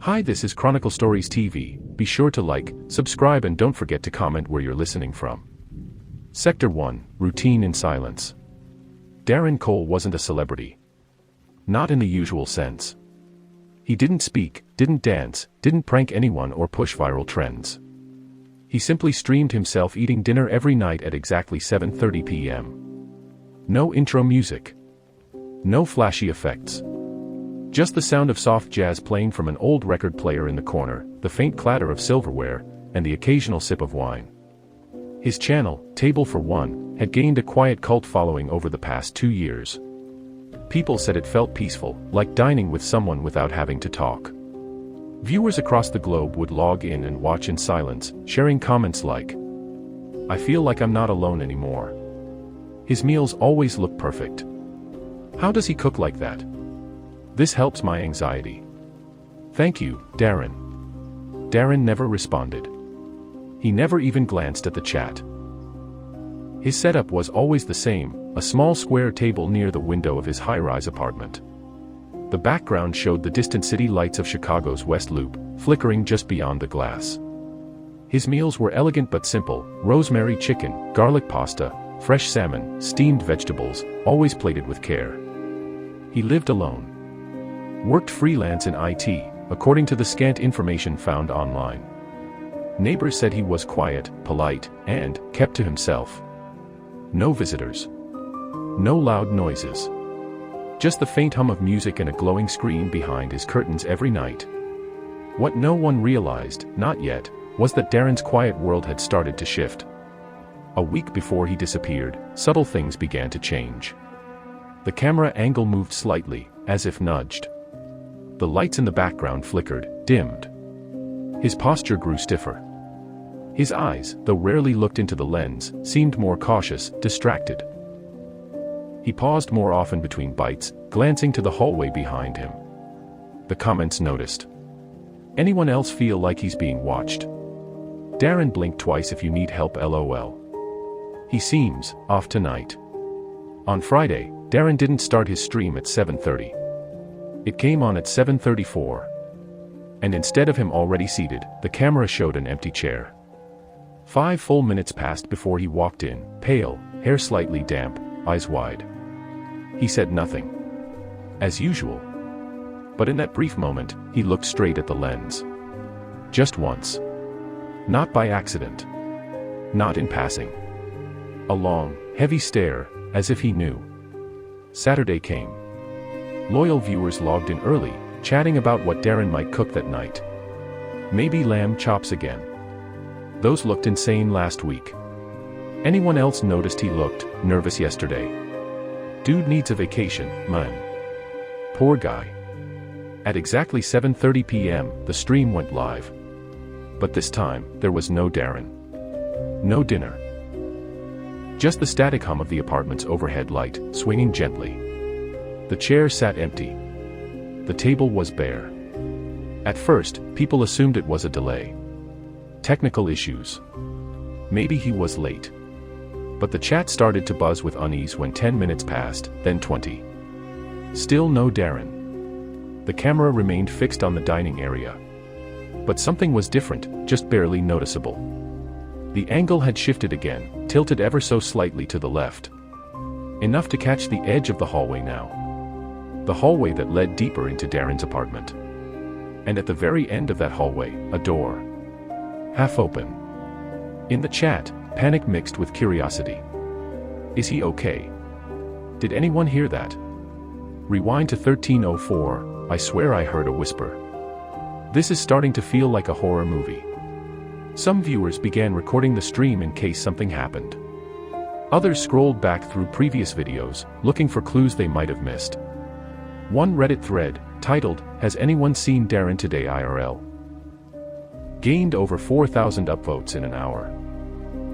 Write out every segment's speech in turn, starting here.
Hi, this is Chronicle Stories TV. Be sure to like, subscribe, and don't forget to comment where you're listening from. Sector 1, Routine in Silence. Darren Cole wasn't a celebrity. Not in the usual sense. He didn't speak, didn't dance, didn't prank anyone or push viral trends. He simply streamed himself eating dinner every night at exactly 7:30 p.m. No intro music. No flashy effects. Just the sound of soft jazz playing from an old record player in the corner, the faint clatter of silverware, and the occasional sip of wine. His channel, Table for One, had gained a quiet cult following over the past 2 years. People said it felt peaceful, like dining with someone without having to talk. Viewers across the globe would log in and watch in silence, sharing comments like, "I feel like I'm not alone anymore. His meals always look perfect. How does he cook like that? This helps my anxiety. Thank you, Darren." Darren never responded. He never even glanced at the chat. His setup was always the same, a small square table near the window of his high-rise apartment. The background showed the distant city lights of Chicago's West Loop, flickering just beyond the glass. His meals were elegant but simple: rosemary chicken, garlic pasta, fresh salmon, steamed vegetables, always plated with care. He lived alone. Worked freelance in IT, according to the scant information found online. Neighbors said he was quiet, polite, and kept to himself. No visitors. No loud noises. Just the faint hum of music and a glowing screen behind his curtains every night. What no one realized, not yet, was that Darren's quiet world had started to shift. A week before he disappeared, subtle things began to change. The camera angle moved slightly, as if nudged. The lights in the background flickered, dimmed. His posture grew stiffer. His eyes, though rarely looked into the lens, seemed more cautious, distracted. He paused more often between bites, glancing to the hallway behind him. The comments noticed. "Anyone else feel like he's being watched? Darren, blink twice if you need help, LOL. He seems off tonight." On Friday, Darren didn't start his stream at 7:30. It came on at 7:34. And instead of him already seated, the camera showed an empty chair. 5 full minutes passed before he walked in, pale, hair slightly damp, eyes wide. He said nothing. As usual. But in that brief moment, he looked straight at the lens. Just once. Not by accident. Not in passing. A long, heavy stare, as if he knew. Saturday came. Loyal viewers logged in early, chatting about what Darren might cook that night. Maybe lamb chops again. Those looked insane last week. Anyone else noticed he looked nervous yesterday? Dude needs a vacation, man. Poor guy. At exactly 7:30 p.m., the stream went live. But this time, there was no Darren. No dinner. Just the static hum of the apartment's overhead light, swinging gently. The chair sat empty. The table was bare. At first, people assumed it was a delay. Technical issues. Maybe he was late. But the chat started to buzz with unease when 10 minutes passed, then 20. Still no Darren. The camera remained fixed on the dining area. But something was different, just barely noticeable. The angle had shifted again, tilted ever so slightly to the left. Enough to catch the edge of the hallway now. The hallway that led deeper into Darren's apartment. And at the very end of that hallway, a door. Half open. In the chat, panic mixed with curiosity. Is he okay? Did anyone hear that? Rewind to 13:04, I swear I heard a whisper. This is starting to feel like a horror movie. Some viewers began recording the stream in case something happened. Others scrolled back through previous videos, looking for clues they might have missed. One Reddit thread, titled, "Has anyone seen Darren today IRL?" gained over 4,000 upvotes in an hour.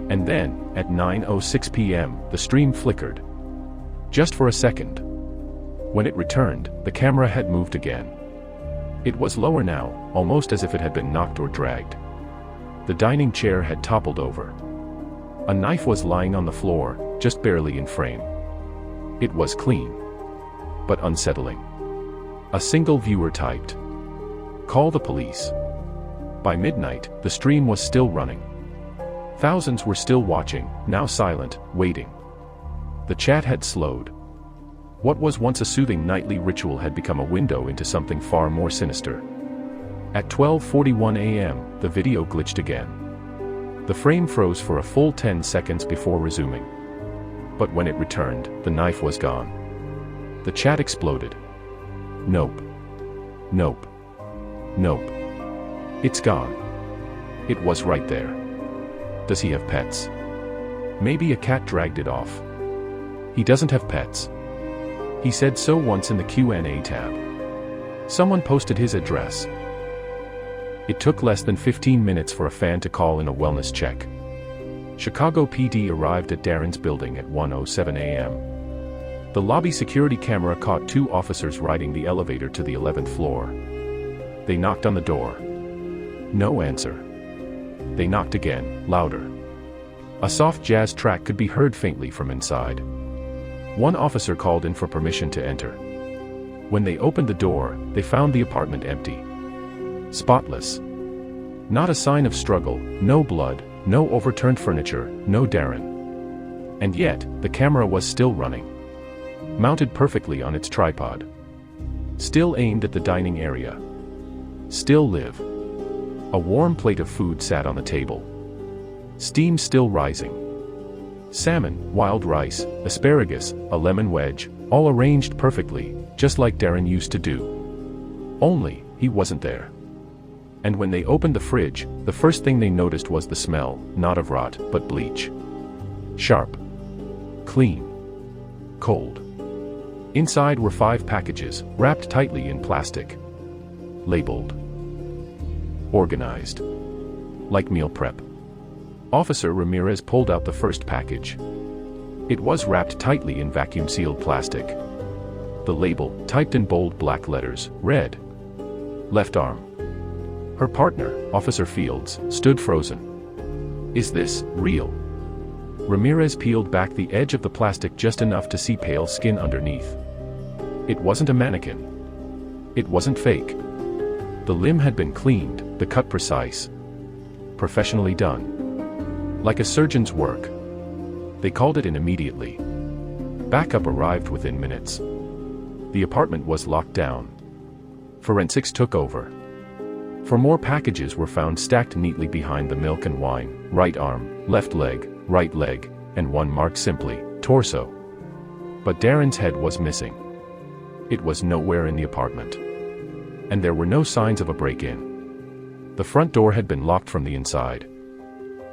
And then, at 9:06 p.m., the stream flickered. Just for a second. When it returned, the camera had moved again. It was lower now, almost as if it had been knocked or dragged. The dining chair had toppled over. A knife was lying on the floor, just barely in frame. It was clean. But unsettling. A single viewer typed, Call the police. By midnight, the stream was still running. Thousands were still watching, now silent, waiting. The chat had slowed. What was once a soothing nightly ritual had become a window into something far more sinister. At 12:41 a.m., the video glitched again. The frame froze for a full 10 seconds before resuming. But when it returned, the knife was gone. The chat exploded. Nope. Nope. Nope. It's gone. It was right there. Does he have pets? Maybe a cat dragged it off. He doesn't have pets. He said so once in the Q&A tab. Someone posted his address. It took less than 15 minutes for a fan to call in a wellness check. Chicago PD arrived at Darren's building at 1:07 a.m. The lobby security camera caught 2 officers riding the elevator to the 11th floor. They knocked on the door. No answer. They knocked again, louder. A soft jazz track could be heard faintly from inside. One officer called in for permission to enter. When they opened the door, they found the apartment empty. Spotless. Not a sign of struggle, no blood, no overturned furniture, no Darren. And yet, the camera was still running. Mounted perfectly on its tripod. Still aimed at the dining area. Still live. A warm plate of food sat on the table. Steam still rising. Salmon, wild rice, asparagus, a lemon wedge, all arranged perfectly, just like Darren used to do. Only, he wasn't there. And when they opened the fridge, the first thing they noticed was the smell, not of rot, but bleach. Sharp. Clean. Cold. Inside were 5 packages, wrapped tightly in plastic. Labeled. Organized. Like meal prep. Officer Ramirez pulled out the first package. It was wrapped tightly in vacuum-sealed plastic. The label, typed in bold black letters, read, "Left arm." Her partner, Officer Fields, stood frozen. Is this real? Ramirez peeled back the edge of the plastic just enough to see pale skin underneath. It wasn't a mannequin. It wasn't fake. The limb had been cleaned, the cut precise. Professionally done. Like a surgeon's work. They called it in immediately. Backup arrived within minutes. The apartment was locked down. Forensics took over. 4 more packages were found stacked neatly behind the milk and wine, right arm, left leg, and one marked simply, torso. But Darren's head was missing. It was nowhere in the apartment. And there were no signs of a break-in. The front door had been locked from the inside.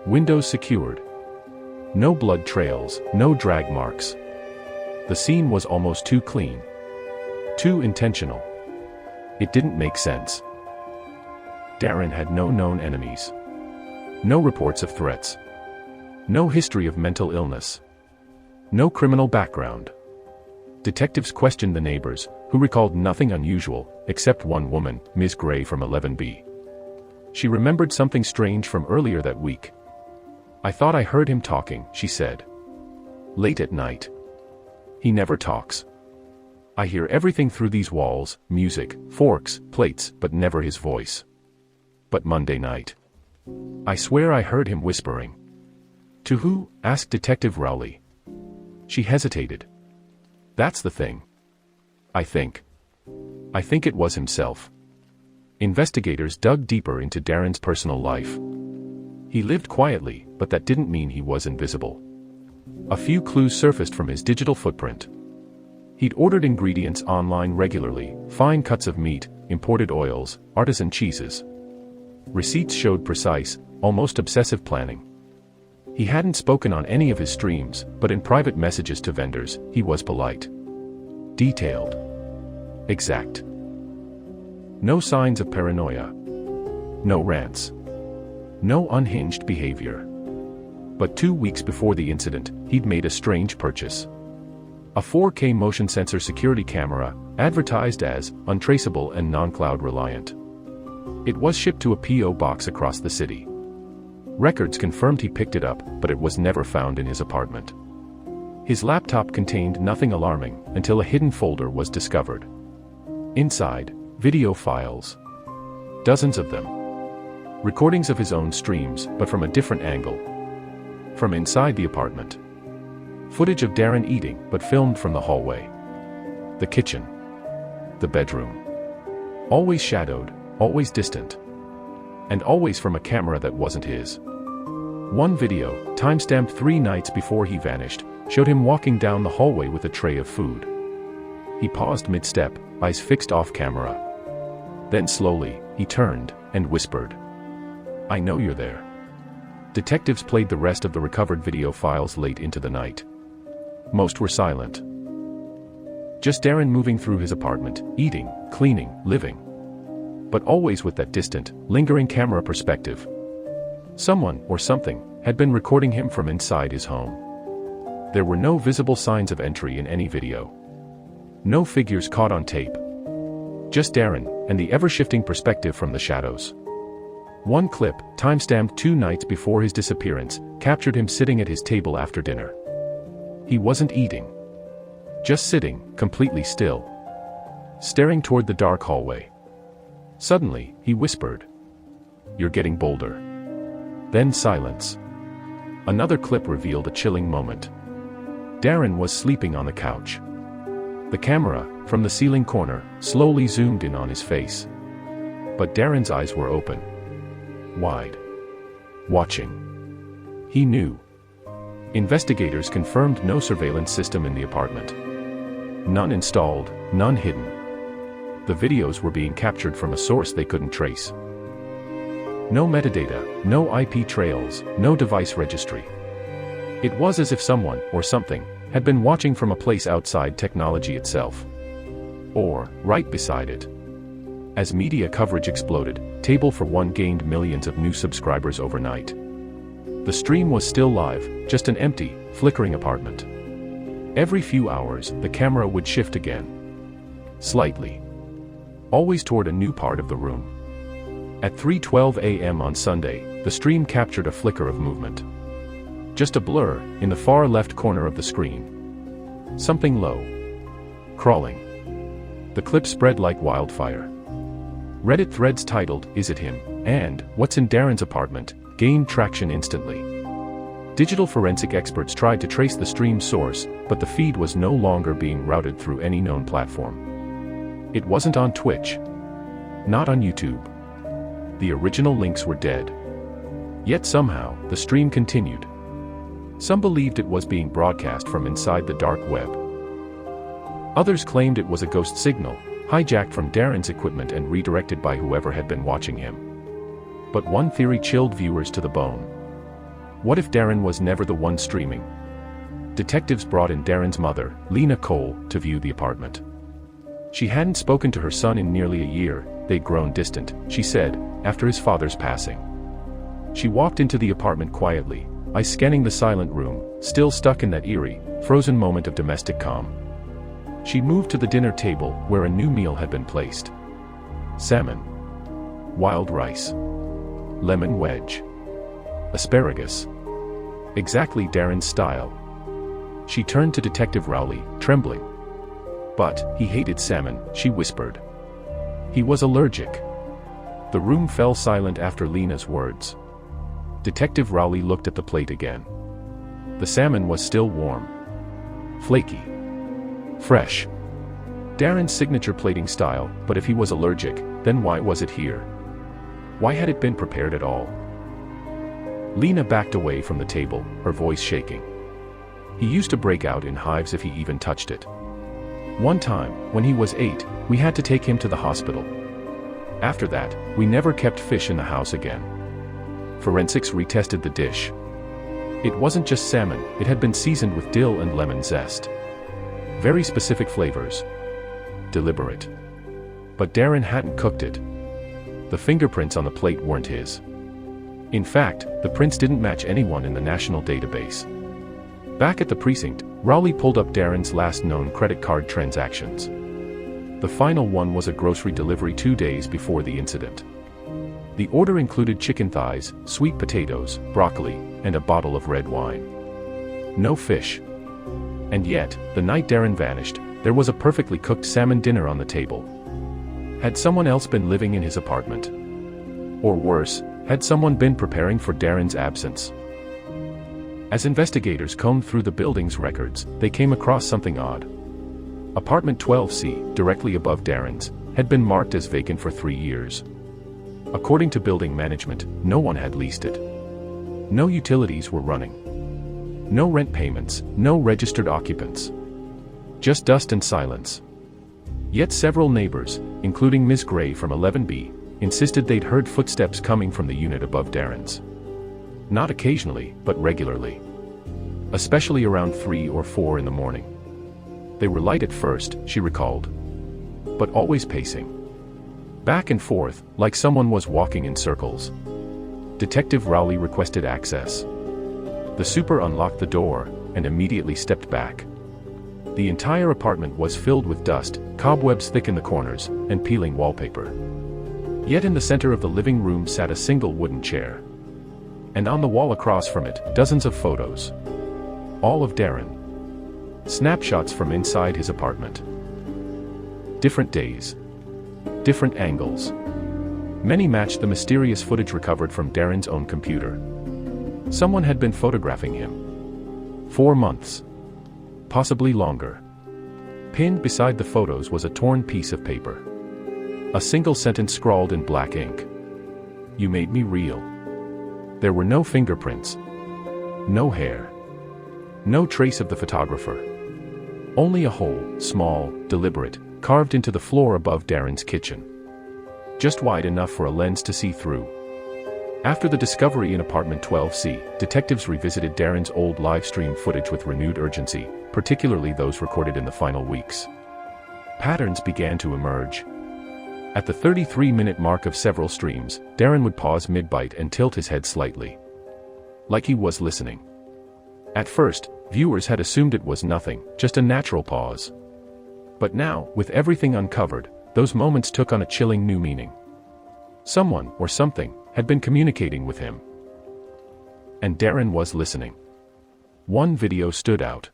Windows secured. No blood trails, no drag marks. The scene was almost too clean. Too intentional. It didn't make sense. Darren had no known enemies. No reports of threats. No history of mental illness. No criminal background. Detectives questioned the neighbors, who recalled nothing unusual, except one woman, Ms. Gray from 11B. She remembered something strange from earlier that week. I thought I heard him talking, she said. Late at night. He never talks. I hear everything through these walls, music, forks, plates, but never his voice. But Monday night. I swear I heard him whispering. To who? Asked Detective Rowley. She hesitated. That's the thing. I think it was himself. Investigators dug deeper into Darren's personal life. He lived quietly, but that didn't mean he was invisible. A few clues surfaced from his digital footprint. He'd ordered ingredients online regularly, fine cuts of meat, imported oils, artisan cheeses. Receipts showed precise, almost obsessive planning. He hadn't spoken on any of his streams, but in private messages to vendors, he was polite. Detailed. Exact. No signs of paranoia. No rants. No unhinged behavior. But 2 weeks before the incident, he'd made a strange purchase. A 4K motion sensor security camera, advertised as untraceable and non-cloud reliant. It was shipped to a P.O. box across the city. Records confirmed he picked it up, but it was never found in his apartment. His laptop contained nothing alarming, until a hidden folder was discovered. Inside, video files. Dozens of them. Recordings of his own streams, but from a different angle. From inside the apartment. Footage of Darren eating, but filmed from the hallway. The kitchen. The bedroom. Always shadowed, always distant. And always from a camera that wasn't his. One video, timestamped 3 nights before he vanished, showed him walking down the hallway with a tray of food. He paused mid-step, eyes fixed off camera. Then slowly, he turned and whispered, "I know you're there." Detectives played the rest of the recovered video files late into the night. Most were silent. Just Darren moving through his apartment, eating, cleaning, living. But always with that distant, lingering camera perspective. Someone, or something, had been recording him from inside his home. There were no visible signs of entry in any video. No figures caught on tape. Just Darren, and the ever-shifting perspective from the shadows. One clip, timestamped 2 nights before his disappearance, captured him sitting at his table after dinner. He wasn't eating. Just sitting, completely still. Staring toward the dark hallway. Suddenly, he whispered, "You're getting bolder." Then silence. Another clip revealed a chilling moment. Darren was sleeping on the couch. The camera, from the ceiling corner, slowly zoomed in on his face. But Darren's eyes were open. Wide. Watching. He knew. Investigators confirmed no surveillance system in the apartment. None installed, none hidden. The videos were being captured from a source they couldn't trace. No metadata, no IP trails, no device registry. It was as if someone, or something, had been watching from a place outside technology itself. Or, right beside it. As media coverage exploded, Table for One gained millions of new subscribers overnight. The stream was still live, just an empty, flickering apartment. Every few hours, the camera would shift again. Slightly. Always toward a new part of the room. At 3:12 a.m. on Sunday, the stream captured a flicker of movement. Just a blur, in the far left corner of the screen. Something low. Crawling. The clip spread like wildfire. Reddit threads titled, "Is it him?" and "What's in Darren's apartment?" gained traction instantly. Digital forensic experts tried to trace the stream source, but the feed was no longer being routed through any known platform. It wasn't on Twitch. Not on YouTube. The original links were dead. Yet somehow, the stream continued. Some believed it was being broadcast from inside the dark web. Others claimed it was a ghost signal, hijacked from Darren's equipment and redirected by whoever had been watching him. But one theory chilled viewers to the bone. What if Darren was never the one streaming? Detectives brought in Darren's mother, Lena Cole, to view the apartment. She hadn't spoken to her son in nearly a year. They'd grown distant, she said, after his father's passing. She walked into the apartment quietly, eyes scanning the silent room, still stuck in that eerie, frozen moment of domestic calm. She moved to the dinner table, where a new meal had been placed. Salmon. Wild rice. Lemon wedge. Asparagus. Exactly Darren's style. She turned to Detective Rowley, trembling. But, he hated salmon, she whispered. He was allergic. The room fell silent after Lena's words. Detective Rowley looked at the plate again. The salmon was still warm. Flaky. Fresh. Darren's signature plating style, but if he was allergic, then why was it here? Why had it been prepared at all? Lena backed away from the table, her voice shaking. He used to break out in hives if he even touched it. One time, when he was 8, we had to take him to the hospital. After that, we never kept fish in the house again. Forensics retested the dish. It wasn't just salmon, it had been seasoned with dill and lemon zest. Very specific flavors. Deliberate. But Darren hadn't cooked it. The fingerprints on the plate weren't his. In fact, the prints didn't match anyone in the national database. Back at the precinct, Rowley pulled up Darren's last known credit card transactions. The final one was a grocery delivery 2 days before the incident. The order included chicken thighs, sweet potatoes, broccoli, and a bottle of red wine. No fish. And yet, the night Darren vanished, there was a perfectly cooked salmon dinner on the table. Had someone else been living in his apartment? Or worse, had someone been preparing for Darren's absence? As investigators combed through the building's records, they came across something odd. Apartment 12C, directly above Darren's, had been marked as vacant for 3 years. According to building management, no one had leased it. No utilities were running. No rent payments, no registered occupants. Just dust and silence. Yet several neighbors, including Ms. Gray from 11B, insisted they'd heard footsteps coming from the unit above Darren's. Not occasionally, but regularly. Especially around 3 or 4 in the morning. They were light at first, she recalled. But always pacing. Back and forth, like someone was walking in circles. Detective Rowley requested access. The super unlocked the door, and immediately stepped back. The entire apartment was filled with dust, cobwebs thick in the corners, and peeling wallpaper. Yet in the center of the living room sat a single wooden chair. And on the wall across from it, dozens of photos. All of Darren. Snapshots from inside his apartment. Different days. Different angles. Many matched the mysterious footage recovered from Darren's own computer. Someone had been photographing him. 4 months. Possibly longer. Pinned beside the photos was a torn piece of paper. A single sentence scrawled in black ink. "You made me real." There were no fingerprints. No hair. No trace of the photographer. Only a hole, small, deliberate, carved into the floor above Darren's kitchen. Just wide enough for a lens to see through. After the discovery in apartment 12C, detectives revisited Darren's old live-stream footage with renewed urgency, particularly those recorded in the final weeks. Patterns began to emerge. At the 33-minute mark of several streams, Darren would pause mid-bite and tilt his head slightly. Like he was listening. At first, viewers had assumed it was nothing, just a natural pause. But now, with everything uncovered, those moments took on a chilling new meaning. Someone, or something, had been communicating with him. And Darren was listening. One video stood out.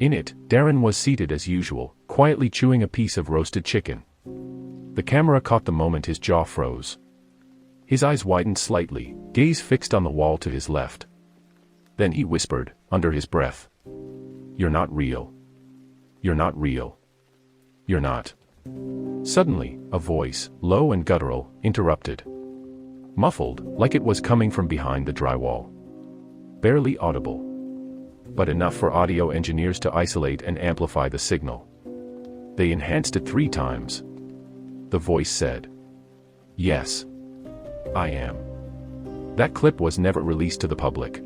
In it, Darren was seated as usual, quietly chewing a piece of roasted chicken. The camera caught the moment his jaw froze. His eyes widened slightly, gaze fixed on the wall to his left. Then he whispered, under his breath. "You're not real. You're not real. You're not." Suddenly, a voice, low and guttural, interrupted. Muffled, like it was coming from behind the drywall. Barely audible. But enough for audio engineers to isolate and amplify the signal. They enhanced it 3 times. The voice said, "Yes. I am." That clip was never released to the public.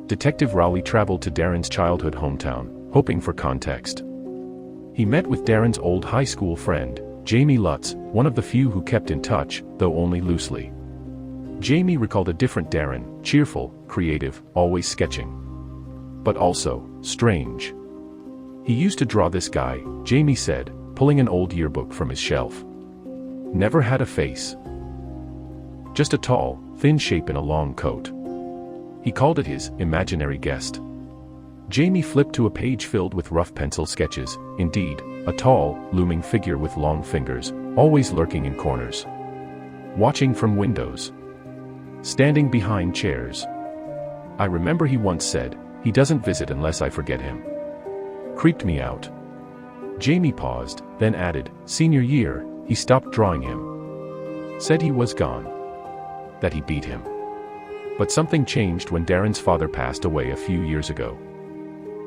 Detective Rowley traveled to Darren's childhood hometown, hoping for context. He met with Darren's old high school friend, Jamie Lutz, one of the few who kept in touch, though only loosely. Jamie recalled a different Darren, cheerful, creative, always sketching. But also, strange. He used to draw this guy, Jamie said, pulling an old yearbook from his shelf. Never had a face. Just a tall, thin shape in a long coat. He called it his imaginary guest. Jamie flipped to a page filled with rough pencil sketches, indeed, a tall, looming figure with long fingers, always lurking in corners. Watching from windows. Standing behind chairs. I remember he once said, "He doesn't visit unless I forget him." Creeped me out. Jamie paused, then added, "Senior year, he stopped drawing him. Said he was gone. That he beat him." But something changed when Darren's father passed away a few years ago.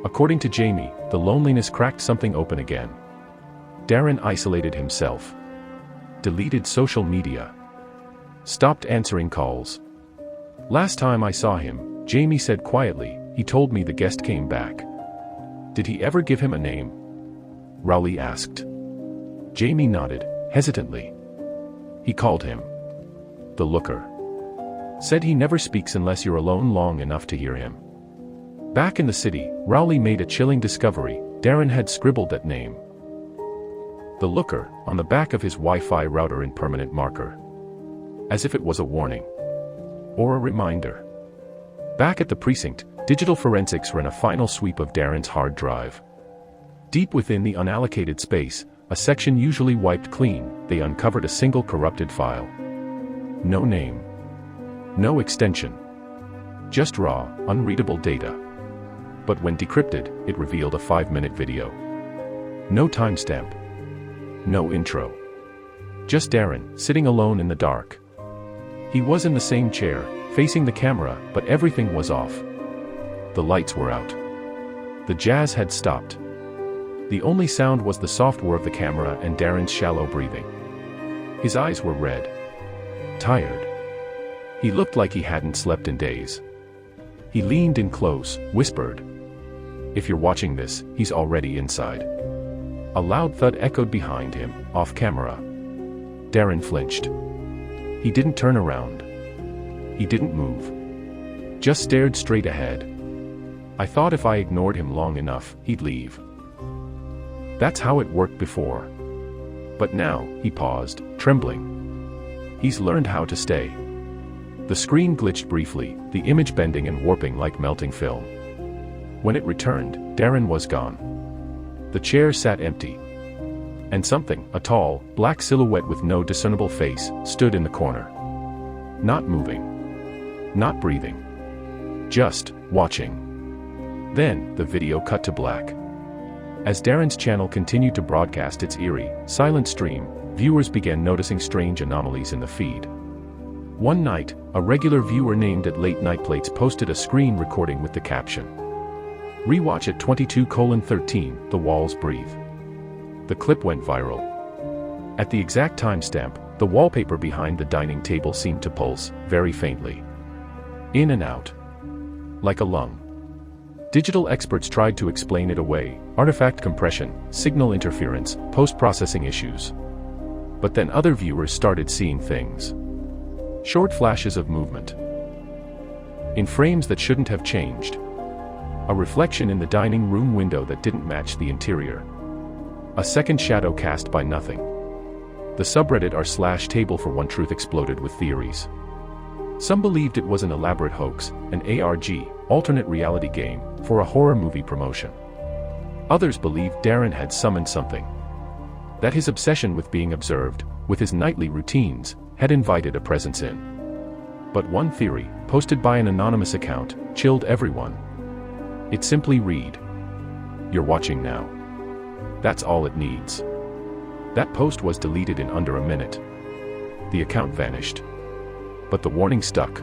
According to Jamie, the loneliness cracked something open again. Darren isolated himself. Deleted social media. Stopped answering calls. "Last time I saw him," Jamie said quietly, "he told me the guest came back." "Did he ever give him a name?" Rowley asked. Jamie nodded, hesitantly. "He called him the Looker. Said he never speaks unless you're alone long enough to hear him." Back in the city, Rowley made a chilling discovery. Darren had scribbled that name. The Looker, on the back of his Wi-Fi router in permanent marker. As if it was a warning. Or a reminder. Back at the precinct, digital forensics ran a final sweep of Darren's hard drive. Deep within the unallocated space, a section usually wiped clean, they uncovered a single corrupted file. No name. No extension. Just raw, unreadable data. But when decrypted, it revealed a 5-minute video. No timestamp. No intro. Just Darren, sitting alone in the dark. He was in the same chair, facing the camera, but everything was off. The lights were out. The jazz had stopped. The only sound was the soft whir of the camera and Darren's shallow breathing. His eyes were red. Tired. He looked like he hadn't slept in days. He leaned in close, whispered, "If you're watching this, he's already inside." A loud thud echoed behind him, off camera. Darren flinched. He didn't turn around. He didn't move. Just stared straight ahead. I thought if I ignored him long enough, he'd leave. That's how it worked before. But now, he paused, trembling. He's learned how to stay. The screen glitched briefly, the image bending and warping like melting film. When it returned, Darren was gone. The chair sat empty. And something, a tall, black silhouette with no discernible face, stood in the corner. Not moving. Not breathing. Just watching. Then, the video cut to black. As Darren's channel continued to broadcast its eerie, silent stream, viewers began noticing strange anomalies in the feed. One night, a regular viewer named at Late Night Plates posted a screen recording with the caption, "Rewatch at 22:13, the walls breathe." The clip went viral. At the exact timestamp, the wallpaper behind the dining table seemed to pulse, very faintly. In and out. Like a lung. Digital experts tried to explain it away: artifact compression, signal interference, post-processing issues. But then other viewers started seeing things. Short flashes of movement. In frames that shouldn't have changed. A reflection in the dining room window that didn't match the interior. A second shadow cast by nothing. The subreddit r/table for One Truth exploded with theories. Some believed it was an elaborate hoax, an ARG, alternate reality game, for a horror movie promotion. Others believed Darren had summoned something. That his obsession with being observed, with his nightly routines, had invited a presence in. But one theory, posted by an anonymous account, chilled everyone. It simply read, "You're watching now." That's all it needs. That post was deleted in under a minute. The account vanished. But the warning stuck.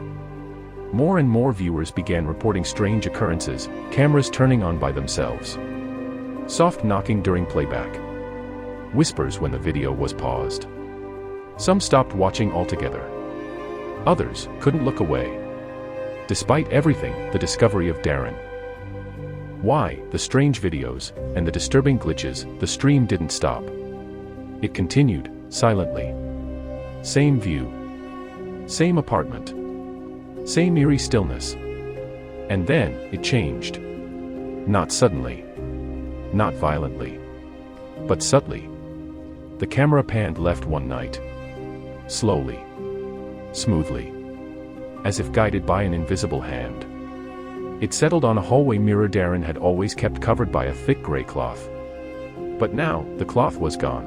More and more viewers began reporting strange occurrences, cameras turning on by themselves. Soft knocking during playback. Whispers when the video was paused. Some stopped watching altogether. Others couldn't look away. Despite everything, the discovery of Darren. Why, the strange videos, and the disturbing glitches, the stream didn't stop. It continued, silently. Same view. Same apartment. Same eerie stillness. And then, it changed. Not suddenly. Not violently. But subtly. The camera panned left one night. Slowly. Smoothly. As if guided by an invisible hand. It settled on a hallway mirror Darren had always kept covered by a thick gray cloth. But now, the cloth was gone.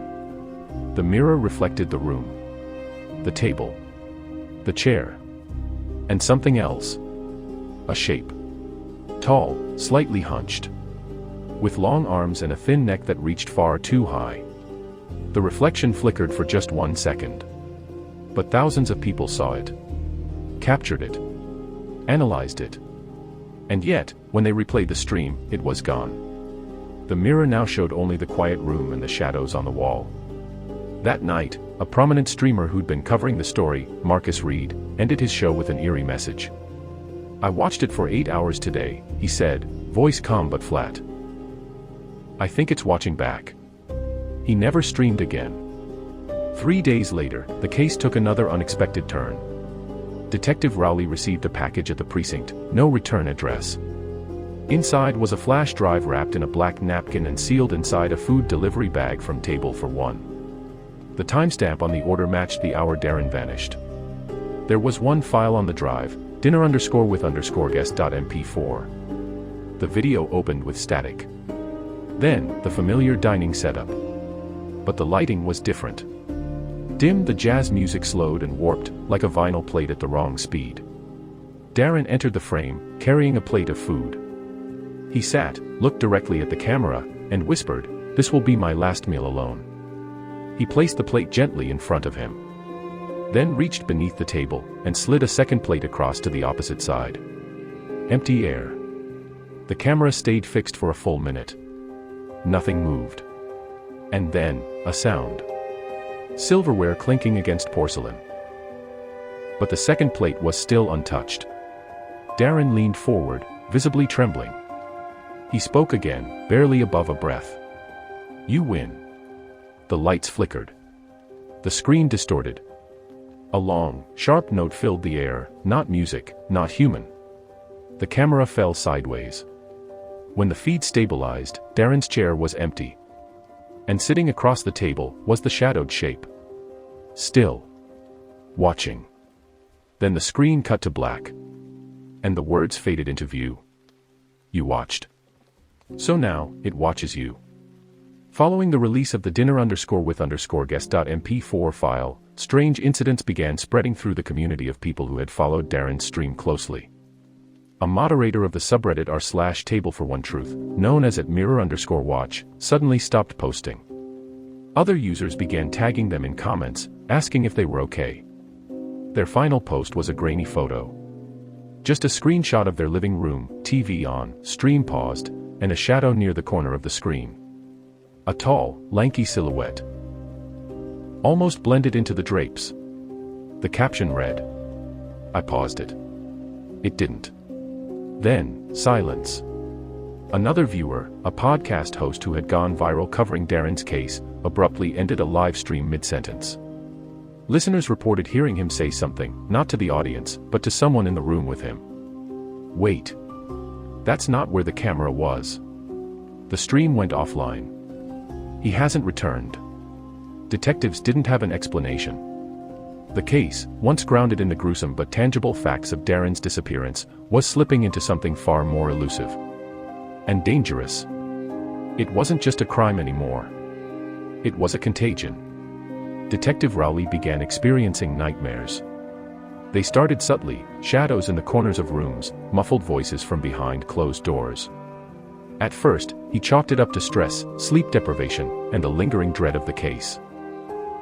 The mirror reflected the room. The table. The chair. And something else. A shape. Tall, slightly hunched. With long arms and a thin neck that reached far too high. The reflection flickered for just 1 second. But thousands of people saw it. Captured it. Analyzed it. And yet, when they replayed the stream, it was gone. The mirror now showed only the quiet room and the shadows on the wall. That night, a prominent streamer who'd been covering the story, Marcus Reed, ended his show with an eerie message. "I watched it for 8 hours today," he said, voice calm but flat. "I think it's watching back." He never streamed again. 3 days later, the case took another unexpected turn. Detective Rowley received a package at the precinct, no return address. Inside was a flash drive wrapped in a black napkin and sealed inside a food delivery bag from Table for One. The timestamp on the order matched the hour Darren vanished. There was one file on the drive, dinner_with_guest.mp4. The video opened with static. Then, the familiar dining setup. But the lighting was different. Dim, the jazz music slowed and warped, like a vinyl plate at the wrong speed. Darren entered the frame, carrying a plate of food. He sat, looked directly at the camera, and whispered, "This will be my last meal alone." He placed the plate gently in front of him. Then reached beneath the table, and slid a second plate across to the opposite side. Empty air. The camera stayed fixed for a full minute. Nothing moved. And then, a sound. Silverware clinking against porcelain. But the second plate was still untouched. Darren leaned forward, visibly trembling. He spoke again, barely above a breath. "You win." The lights flickered. The screen distorted. A long, sharp note filled the air, not music, not human. The camera fell sideways. When the feed stabilized, Darren's chair was empty. And sitting across the table was the shadowed shape. Still. Watching. Then the screen cut to black. And the words faded into view. "You watched. So now, it watches you." Following the release of the dinner_with_guest.mp4 file, strange incidents began spreading through the community of people who had followed Darren's stream closely. A moderator of the subreddit r/table-for-one-truth, known as @mirror_watch, suddenly stopped posting. Other users began tagging them in comments, asking if they were okay. Their final post was a grainy photo. Just a screenshot of their living room, TV on, stream paused, and a shadow near the corner of the screen. A tall, lanky silhouette. Almost blended into the drapes. The caption read. I paused it. It didn't. Then, silence. Another viewer, a podcast host who had gone viral covering Darren's case, abruptly ended a live stream mid-sentence. Listeners reported hearing him say something, not to the audience, but to someone in the room with him. Wait. That's not where the camera was. The stream went offline. He hasn't returned. Detectives didn't have an explanation. The case, once grounded in the gruesome but tangible facts of Darren's disappearance, was slipping into something far more elusive. And dangerous. It wasn't just a crime anymore. It was a contagion. Detective Rowley began experiencing nightmares. They started subtly, shadows in the corners of rooms, muffled voices from behind closed doors. At first, he chalked it up to stress, sleep deprivation, and the lingering dread of the case.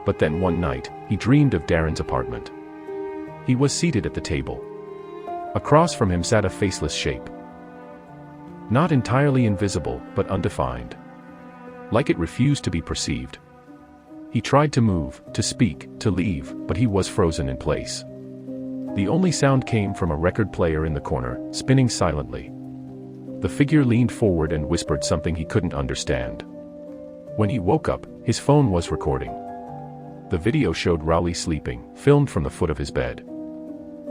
But then one night, he dreamed of Darren's apartment. He was seated at the table. Across from him sat a faceless shape. Not entirely invisible, but undefined. Like it refused to be perceived. He tried to move, to speak, to leave, but he was frozen in place. The only sound came from a record player in the corner, spinning silently. The figure leaned forward and whispered something he couldn't understand. When he woke up, his phone was recording. The video showed Rowley sleeping, filmed from the foot of his bed.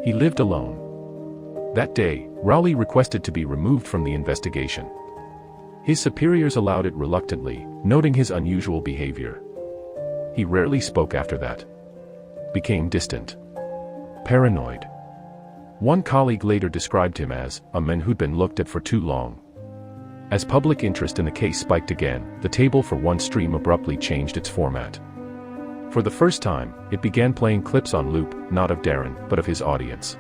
He lived alone. That day, Rowley requested to be removed from the investigation. His superiors allowed it reluctantly, noting his unusual behavior. He rarely spoke after that. Became distant. Paranoid. One colleague later described him as a man who'd been looked at for too long. As public interest in the case spiked again, the table for one stream abruptly changed its format. For the first time, it began playing clips on loop, not of Darren, but of his audience.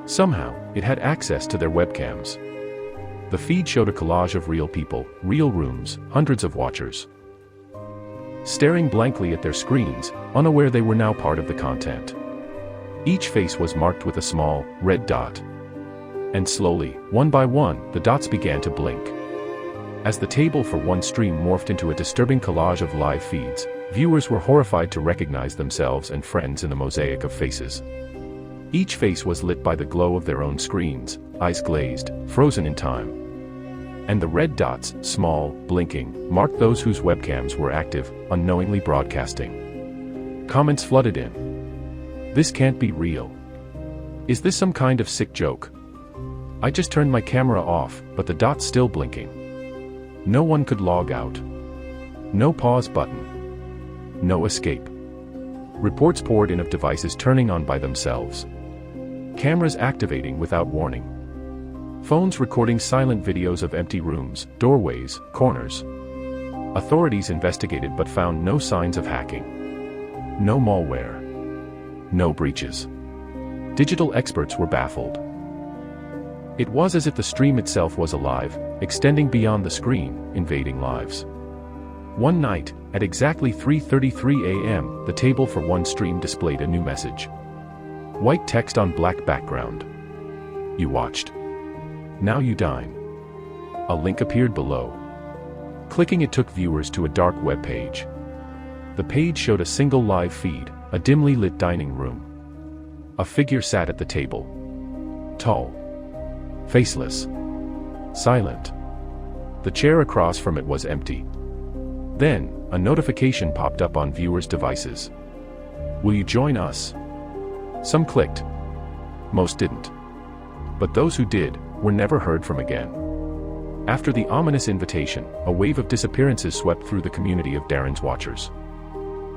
Somehow, it had access to their webcams. The feed showed a collage of real people, real rooms, hundreds of watchers. Staring blankly at their screens, unaware they were now part of the content. Each face was marked with a small, red dot. And slowly, one by one, the dots began to blink. As the table for one stream morphed into a disturbing collage of live feeds, viewers were horrified to recognize themselves and friends in the mosaic of faces. Each face was lit by the glow of their own screens, eyes glazed, frozen in time. And the red dots, small, blinking, marked those whose webcams were active, unknowingly broadcasting. Comments flooded in. This can't be real. Is this some kind of sick joke? I just turned my camera off, but the dot's still blinking. No one could log out. No pause button. No escape. Reports poured in of devices turning on by themselves. Cameras activating without warning. Phones recording silent videos of empty rooms, doorways, corners. Authorities investigated but found no signs of hacking. No malware. No breaches. Digital experts were baffled. It was as if the stream itself was alive, extending beyond the screen, invading lives. One night, at exactly 3:33 a.m., the table for one stream displayed a new message. White text on black background. You watched. Now you dine. A link appeared below. Clicking it took viewers to a dark web page. The page showed a single live feed, a dimly lit dining room. A figure sat at the table. Tall. Faceless. Silent. The chair across from it was empty. Then, a notification popped up on viewers' devices. Will you join us? Some clicked. Most didn't. But those who did, were never heard from again. After the ominous invitation, a wave of disappearances swept through the community of Darren's watchers.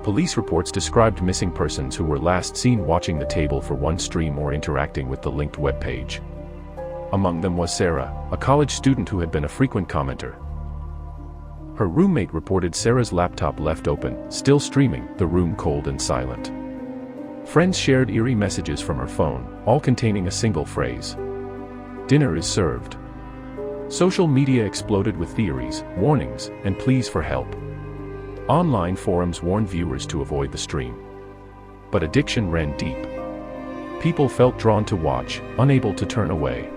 Police reports described missing persons who were last seen watching the table for one stream or interacting with the linked web page. Among them was Sarah, a college student who had been a frequent commenter. Her roommate reported Sarah's laptop left open, still streaming, the room cold and silent. Friends shared eerie messages from her phone, all containing a single phrase. Dinner is served. Social media exploded with theories, warnings, and pleas for help. Online forums warned viewers to avoid the stream. But addiction ran deep. People felt drawn to watch, unable to turn away.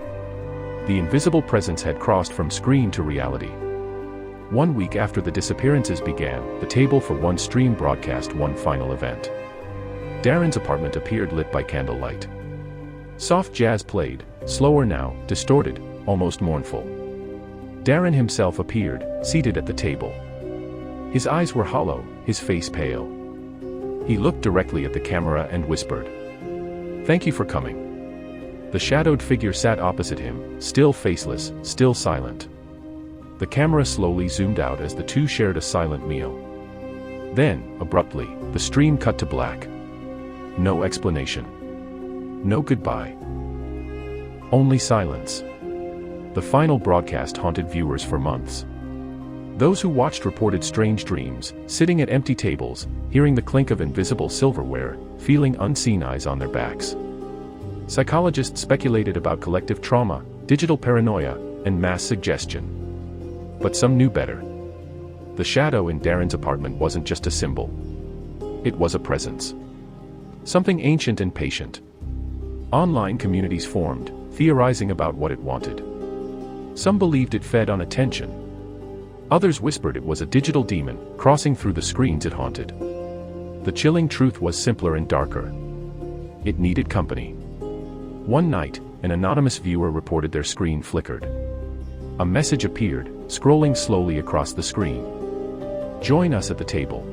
The invisible presence had crossed from screen to reality. 1 week after the disappearances began, the table for one stream broadcast one final event. Darren's apartment appeared lit by candlelight. Soft jazz played, slower now, distorted, almost mournful. Darren himself appeared, seated at the table. His eyes were hollow, his face pale. He looked directly at the camera and whispered, "Thank you for coming." The shadowed figure sat opposite him, still faceless, still silent. The camera slowly zoomed out as the two shared a silent meal. Then, abruptly, the stream cut to black. No explanation. No goodbye. Only silence. The final broadcast haunted viewers for months. Those who watched reported strange dreams, sitting at empty tables, hearing the clink of invisible silverware, feeling unseen eyes on their backs. Psychologists speculated about collective trauma, digital paranoia, and mass suggestion. But some knew better. The shadow in Darren's apartment wasn't just a symbol. It was a presence. Something ancient and patient. Online communities formed, theorizing about what it wanted. Some believed it fed on attention. Others whispered it was a digital demon, crossing through the screens it haunted. The chilling truth was simpler and darker. It needed company. One night, an anonymous viewer reported their screen flickered. A message appeared, scrolling slowly across the screen. Join us at the table.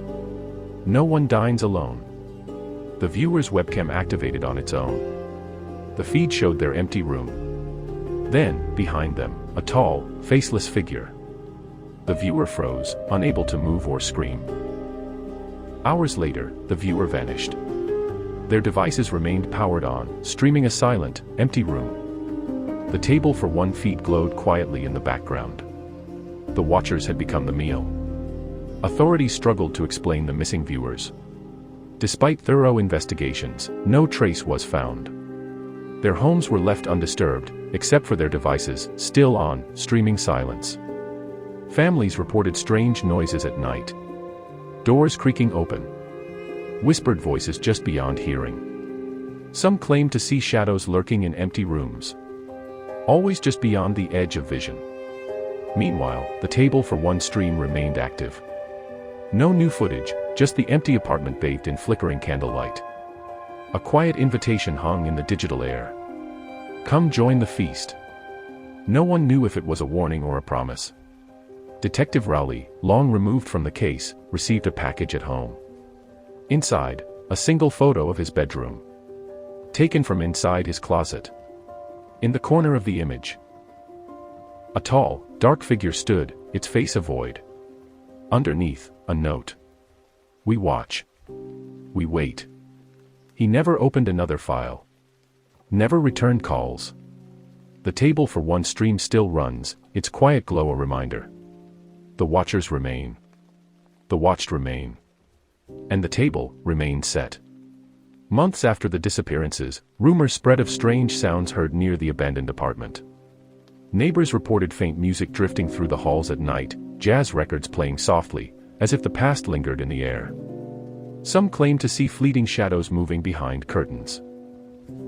No one dines alone. The viewer's webcam activated on its own. The feed showed their empty room. Then, behind them, a tall, faceless figure. The viewer froze, unable to move or scream. Hours later, the viewer vanished. Their devices remained powered on, streaming a silent, empty room. The table for one feed glowed quietly in the background. The watchers had become the meal. Authorities struggled to explain the missing viewers. Despite thorough investigations, no trace was found. Their homes were left undisturbed, except for their devices, still on, streaming silence. Families reported strange noises at night. Doors creaking open. Whispered voices just beyond hearing. Some claimed to see shadows lurking in empty rooms. Always just beyond the edge of vision. Meanwhile, the table for one stream remained active. No new footage, just the empty apartment bathed in flickering candlelight. A quiet invitation hung in the digital air. Come join the feast. No one knew if it was a warning or a promise. Detective Rowley, long removed from the case, received a package at home. Inside, a single photo of his bedroom. Taken from inside his closet. In the corner of the image, a tall, dark figure stood, its face a void. Underneath, a note. We watch. We wait. He never opened another file. Never returned calls. The table for one stream still runs, its quiet glow a reminder. The watchers remain. The watched remain. And the table remained set. Months after the disappearances, rumors spread of strange sounds heard near the abandoned apartment. Neighbors reported faint music drifting through the halls at night, jazz records playing softly, as if the past lingered in the air. Some claimed to see fleeting shadows moving behind curtains.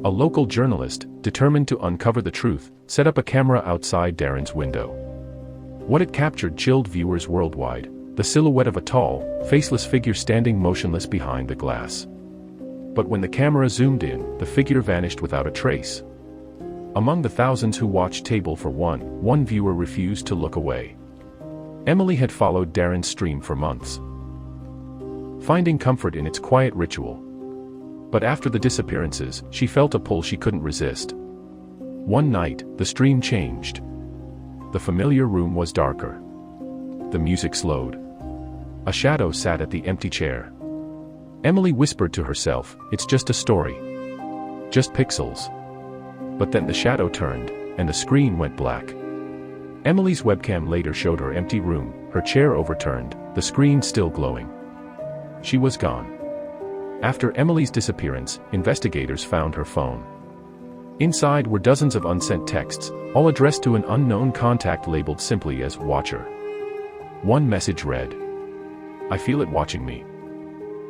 A local journalist, determined to uncover the truth, set up a camera outside Darren's window. What it captured chilled viewers worldwide, the silhouette of a tall, faceless figure standing motionless behind the glass. But when the camera zoomed in, the figure vanished without a trace. Among the thousands who watched Table for One viewer refused to look away. Emily had followed Darren's stream for months, finding comfort in its quiet ritual. But after the disappearances, she felt a pull she couldn't resist. One night, the stream changed. The familiar room was darker. The music slowed. A shadow sat at the empty chair. Emily whispered to herself, "It's just a story. Just pixels." But then the shadow turned, and the screen went black. Emily's webcam later showed her empty room, her chair overturned, the screen still glowing. She was gone. After Emily's disappearance, investigators found her phone. Inside were dozens of unsent texts, all addressed to an unknown contact labeled simply as Watcher. One message read, "I feel it watching me.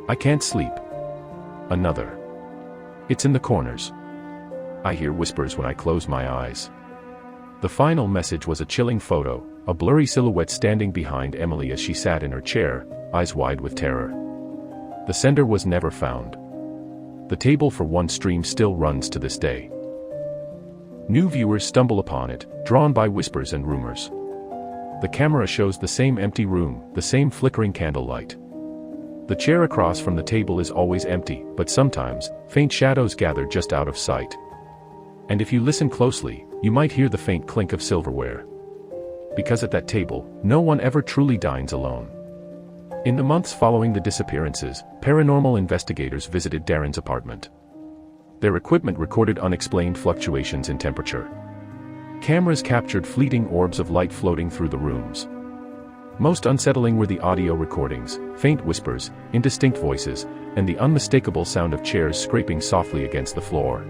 I can't sleep." Another, "It's in the corners. I hear whispers when I close my eyes." The final message was a chilling photo, a blurry silhouette standing behind Emily as she sat in her chair, eyes wide with terror. The sender was never found. The Table for One stream still runs to this day. New viewers stumble upon it, drawn by whispers and rumors. The camera shows the same empty room, the same flickering candlelight. The chair across from the table is always empty, but sometimes, faint shadows gather just out of sight. And if you listen closely, you might hear the faint clink of silverware. Because at that table, no one ever truly dines alone. In the months following the disappearances, paranormal investigators visited Darren's apartment. Their equipment recorded unexplained fluctuations in temperature. Cameras captured fleeting orbs of light floating through the rooms. Most unsettling were the audio recordings, faint whispers, indistinct voices, and the unmistakable sound of chairs scraping softly against the floor.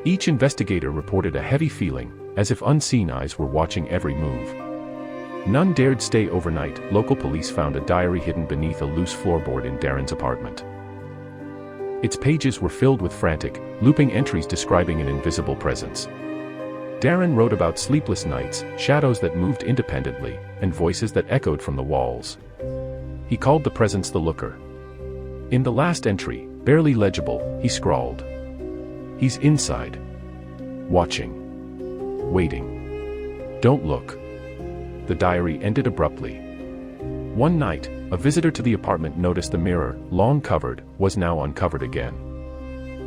Each investigator reported a heavy feeling, as if unseen eyes were watching every move. None dared stay overnight. Local police found a diary hidden beneath a loose floorboard in Darren's apartment. Its pages were filled with frantic, looping entries describing an invisible presence. Darren wrote about sleepless nights, shadows that moved independently, and voices that echoed from the walls. He called the presence the Looker. In the last entry, barely legible, he scrawled, "He's inside. Watching. Waiting. Don't look." The diary ended abruptly. One night, a visitor to the apartment noticed the mirror, long covered, was now uncovered again.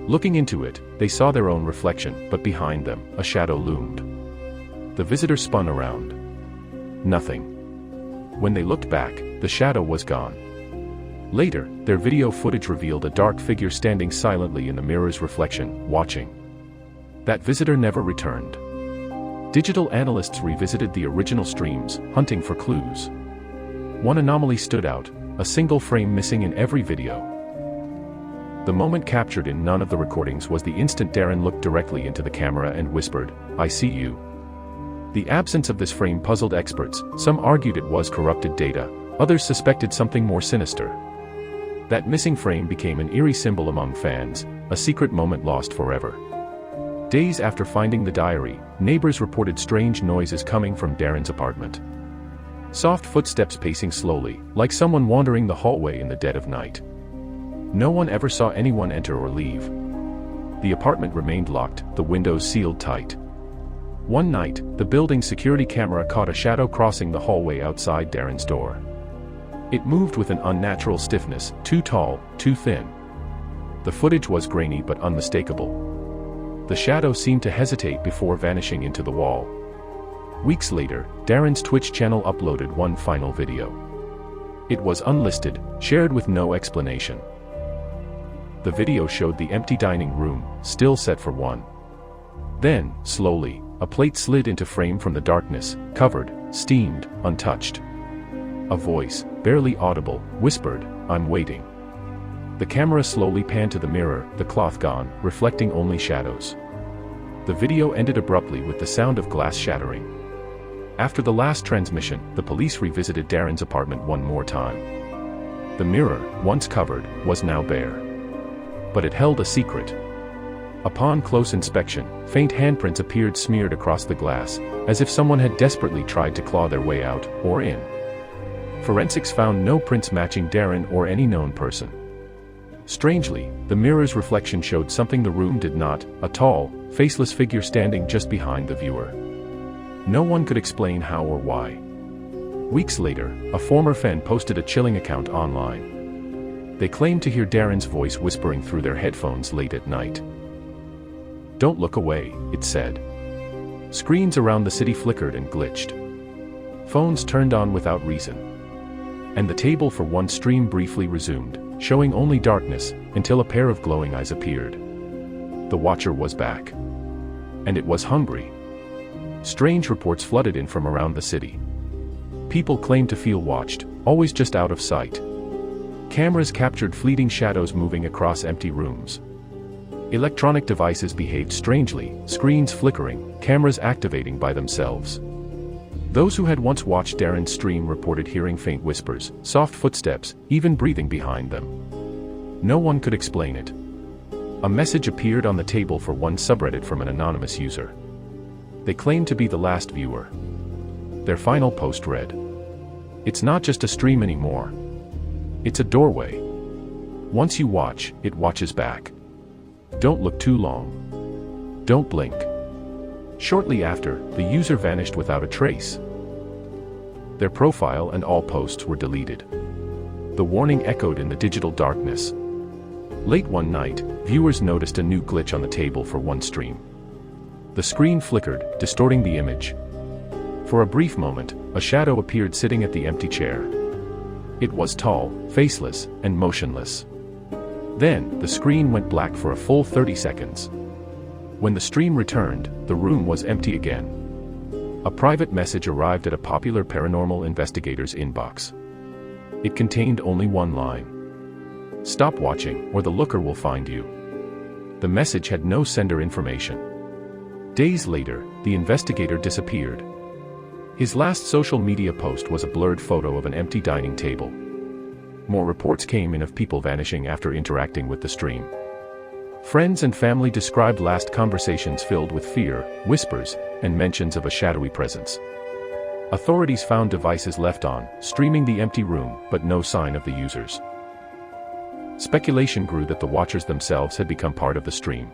Looking into it, they saw their own reflection, but behind them, a shadow loomed. The visitor spun around. Nothing. When they looked back, the shadow was gone. Later, their video footage revealed a dark figure standing silently in the mirror's reflection, watching. That visitor never returned. Digital analysts revisited the original streams, hunting for clues. One anomaly stood out, a single frame missing in every video. The moment captured in none of the recordings was the instant Darren looked directly into the camera and whispered, "I see you." The absence of this frame puzzled experts. Some argued it was corrupted data, others suspected something more sinister. That missing frame became an eerie symbol among fans, a secret moment lost forever. Days after finding the diary, neighbors reported strange noises coming from Darren's apartment. Soft footsteps pacing slowly, like someone wandering the hallway in the dead of night. No one ever saw anyone enter or leave. The apartment remained locked, the windows sealed tight. One night, the building's security camera caught a shadow crossing the hallway outside Darren's door. It moved with an unnatural stiffness, too tall, too thin. The footage was grainy but unmistakable. The shadow seemed to hesitate before vanishing into the wall. Weeks later, Darren's Twitch channel uploaded one final video. It was unlisted, shared with no explanation. The video showed the empty dining room, still set for one. Then, slowly, a plate slid into frame from the darkness, covered, steamed, untouched. A voice, barely audible, whispered, "I'm waiting." The camera slowly panned to the mirror, the cloth gone, reflecting only shadows. The video ended abruptly with the sound of glass shattering. After the last transmission, the police revisited Darren's apartment one more time. The mirror, once covered, was now bare. But it held a secret. Upon close inspection, faint handprints appeared smeared across the glass, as if someone had desperately tried to claw their way out, or in. Forensics found no prints matching Darren or any known person. Strangely, the mirror's reflection showed something the room did not: a tall, faceless figure standing just behind the viewer. No one could explain how or why. Weeks later, a former fan posted a chilling account online. They claimed to hear Darren's voice whispering through their headphones late at night. "Don't look away," it said. Screens around the city flickered and glitched. Phones turned on without reason. And the table for one stream briefly resumed, showing only darkness, until a pair of glowing eyes appeared. The watcher was back. And it was hungry. Strange reports flooded in from around the city. People claimed to feel watched, always just out of sight. Cameras captured fleeting shadows moving across empty rooms. Electronic devices behaved strangely, screens flickering, cameras activating by themselves. Those who had once watched Darren's stream reported hearing faint whispers, soft footsteps, even breathing behind them. No one could explain it. A message appeared on the table for one subreddit from an anonymous user. They claimed to be the last viewer. Their final post read, "It's not just a stream anymore. It's a doorway. Once you watch, it watches back. Don't look too long. Don't blink." Shortly after, the user vanished without a trace. Their profile and all posts were deleted. The warning echoed in the digital darkness. Late one night, viewers noticed a new glitch on the table for one stream. The screen flickered, distorting the image. For a brief moment, a shadow appeared sitting at the empty chair. It was tall, faceless, and motionless. Then, the screen went black for a full 30 seconds. When the stream returned, the room was empty again. A private message arrived at a popular paranormal investigator's inbox. It contained only one line: "Stop watching, or the looker will find you." The message had no sender information. Days later, the investigator disappeared. His last social media post was a blurred photo of an empty dining table. More reports came in of people vanishing after interacting with the stream. Friends and family described last conversations filled with fear, whispers, and mentions of a shadowy presence. Authorities found devices left on, streaming the empty room, but no sign of the users. Speculation grew that the watchers themselves had become part of the stream.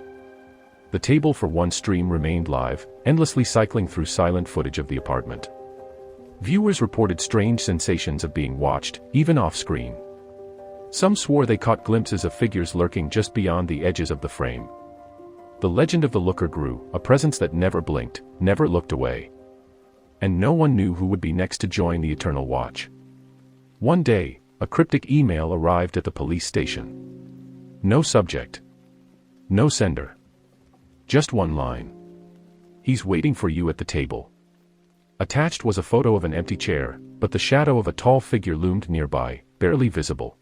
The table for one stream remained live, endlessly cycling through silent footage of the apartment. Viewers reported strange sensations of being watched, even off-screen. Some swore they caught glimpses of figures lurking just beyond the edges of the frame. The legend of the looker grew, a presence that never blinked, never looked away. And no one knew who would be next to join the eternal watch. One day, a cryptic email arrived at the police station. No subject. No sender. Just one line. "He's waiting for you at the table." Attached was a photo of an empty chair, but the shadow of a tall figure loomed nearby, barely visible.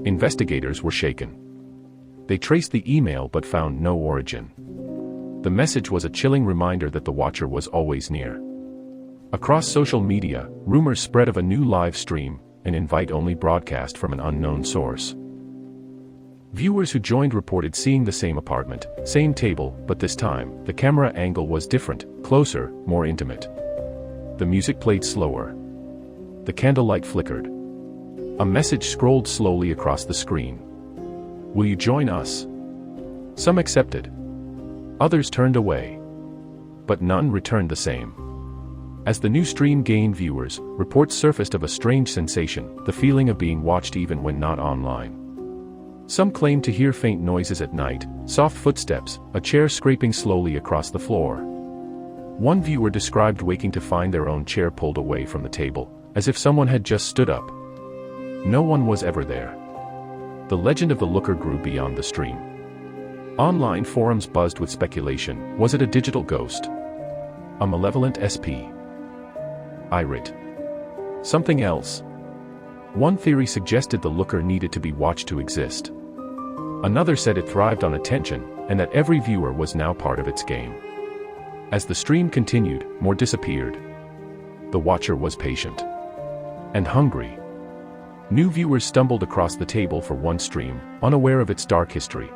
Investigators were shaken. They traced the email but found no origin. The message was a chilling reminder that the watcher was always near. Across social media, rumors spread of a new live stream, an invite-only broadcast from an unknown source. Viewers who joined reported seeing the same apartment, same table, but this time, the camera angle was different, closer, more intimate. The music played slower. The candlelight flickered. A message scrolled slowly across the screen. "Will you join us?" Some accepted. Others turned away. But none returned the same. As the new stream gained viewers, reports surfaced of a strange sensation, the feeling of being watched even when not online. Some claimed to hear faint noises at night, soft footsteps, a chair scraping slowly across the floor. One viewer described waking to find their own chair pulled away from the table, as if someone had just stood up. No one was ever there. The legend of the looker grew beyond the stream. Online forums buzzed with speculation. Was it a digital ghost? A malevolent SP? Irate? Something else? One theory suggested the looker needed to be watched to exist. Another said it thrived on attention, and that every viewer was now part of its game. As the stream continued, more disappeared. The watcher was patient. And hungry. New viewers stumbled across the table for one stream, unaware of its dark history.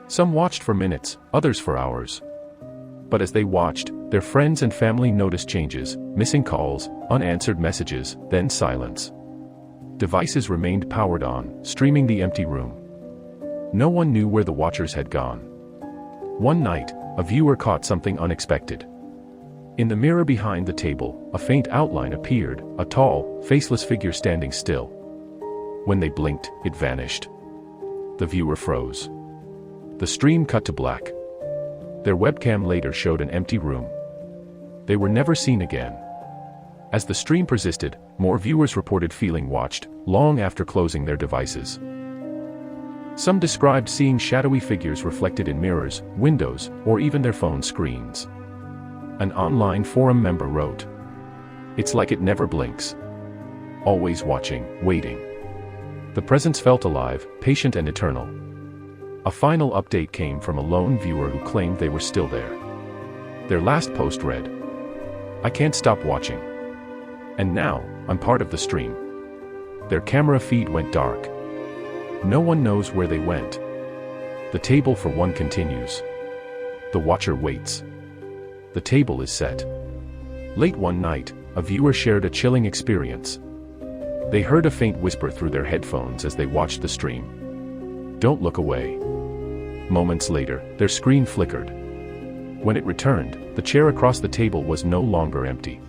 Some watched for minutes, others for hours. But as they watched, their friends and family noticed changes, missing calls, unanswered messages, then silence. Devices remained powered on, streaming the empty room. No one knew where the watchers had gone. One night, a viewer caught something unexpected. In the mirror behind the table, a faint outline appeared, a tall, faceless figure standing still. When they blinked, it vanished. The viewer froze. The stream cut to black. Their webcam later showed an empty room. They were never seen again. As the stream persisted, more viewers reported feeling watched, long after closing their devices. Some described seeing shadowy figures reflected in mirrors, windows, or even their phone screens. An online forum member wrote, "It's like it never blinks. Always watching, waiting." The presence felt alive, patient and eternal. A final update came from a lone viewer who claimed they were still there. Their last post read, "I can't stop watching. And now, I'm part of the stream." Their camera feed went dark. No one knows where they went. The table for one continues. The watcher waits. The table is set. Late one night, a viewer shared a chilling experience. They heard a faint whisper through their headphones as they watched the stream. "Don't look away." Moments later, their screen flickered. When it returned, the chair across the table was no longer empty.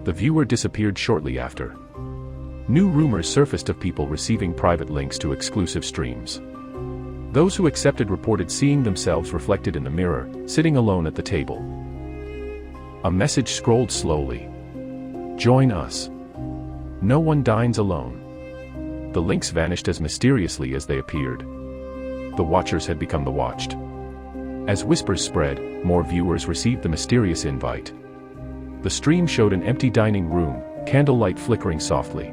The viewer disappeared shortly after. New rumors surfaced of people receiving private links to exclusive streams. Those who accepted reported seeing themselves reflected in the mirror, sitting alone at the table. A message scrolled slowly. "Join us. No one dines alone." The links vanished as mysteriously as they appeared. The watchers had become the watched. As whispers spread, more viewers received the mysterious invite. The stream showed an empty dining room, candlelight flickering softly.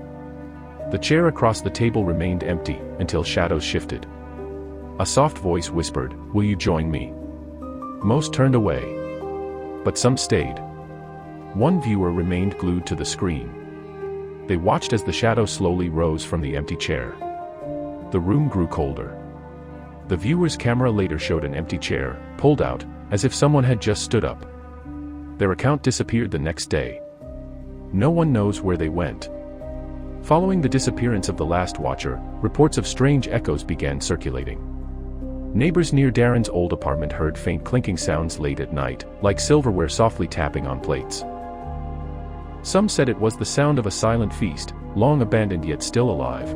The chair across the table remained empty, until shadows shifted. A soft voice whispered, "Will you join me?" Most turned away. But some stayed. One viewer remained glued to the screen. They watched as the shadow slowly rose from the empty chair. The room grew colder. The viewer's camera later showed an empty chair, pulled out, as if someone had just stood up. Their account disappeared the next day. No one knows where they went. Following the disappearance of the last watcher, reports of strange echoes began circulating. Neighbors near Darren's old apartment heard faint clinking sounds late at night, like silverware softly tapping on plates. Some said it was the sound of a silent feast, long abandoned yet still alive.